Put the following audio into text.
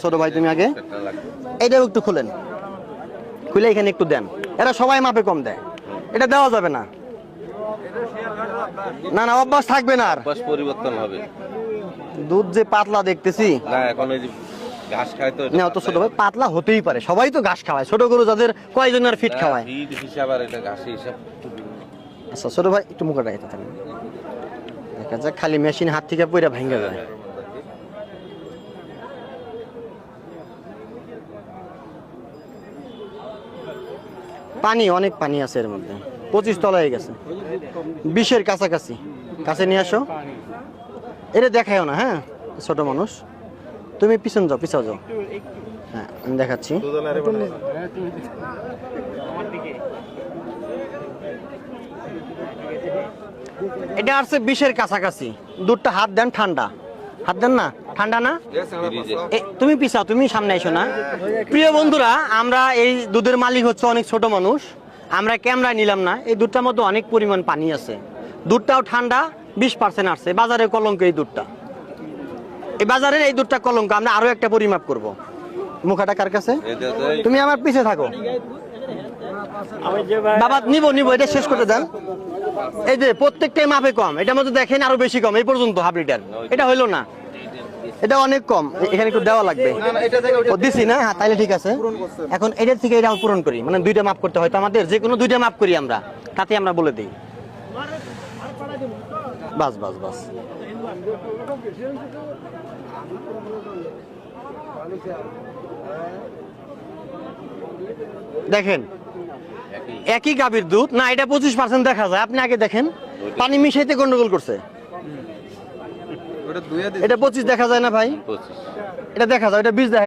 ছোট ভাই তুমি আগে এটাও একটু খুলেন, খুলে এখানে একটু দেন। এরা সবাই মাপে কম দেয়, এটা দেওয়া যাবে না। না না, অভ্যাস থাকবে না, আর পরিবর্তন হবে। দুধ যে পাতলা দেখতেছি না, এখন এই যে ঘাস খায় তো না, তো ছোট ভাই পাতলা হতেই পারে, সবাই তো ঘাস খাওয়ায়। ছোট গরু যাদের কয়জন আর ফিট খাওয়ায়। ফিড হিসাব আর এটা ঘাস হিসাব। আচ্ছা ছোট ভাই একটু মুখটা এটা থাকেন, দেখা যাক খালি মেশিন হাত থেকে পয়রা ভেঙে যায়। পানি অনেক পানি আছে এর মধ্যে, 25 তলায় গেছে, 20-এর কাছাকাছি। কাছে নিয়ে আসো, এটা দেখায়ও না। হ্যাঁ ছোট মানুষ, তুমি পিছন যাও, পিছাও যাও। হ্যাঁ আমি দেখাচ্ছি। এটা আসছে 20-এর কাছাকাছি। দুধটা হাত দেন, ঠান্ডা হাত দেন না, ঠান্ডা না। তুমি পিছাও, তুমি সামনে এসো না। প্রিয় বন্ধুরা, আমরা এই দুধের মালিক হচ্ছে অনেক ছোট মানুষ, আমরা ক্যামেরা নিলাম না। এই দুধটার মধ্যে অনেক পরিমাণ পানি আছে, দুধটাও ঠান্ডা, 20% আসছে। বাজারে কলঙ্ক এই দুধটা, এই বাজারের এই দুধটা কলঙ্ক। আমরা আরো একটা পরিমাপ করব। মুখাটা কার কাছে? তুমি আমার পিছে থাকো বাবা, নিব নিব, এটা শেষ করতে দেন। এই যে প্রত্যেকটাই মাপে কম, এটার মধ্যে দেখেন আরো বেশি কম, এই পর্যন্ত হাফ লিটার। এটা হইলো না, এটা অনেক কম, এখানে একটু দেওয়া লাগবে। ও দিছি না, হ্যাঁ তাইলে ঠিক আছে। এখন এটার থেকে এটা পূরণ করি, মানে দুইটা মাপ করতে হয় তো আমাদের, যে কোনো দুইটা মাপ করি আমরা, তাতে আমরা বলে দিই। বাস বাস বাস, দেখেন একই গাভীর দুধ না, এটা 25% দেখা যায়। আপনি আগে দেখেন, পানি মিশাইতে গন্ডগোল করছে। এটা 25 দেখা যায় না ভাই, এটা দেখা যায়, এটা 20 দেখা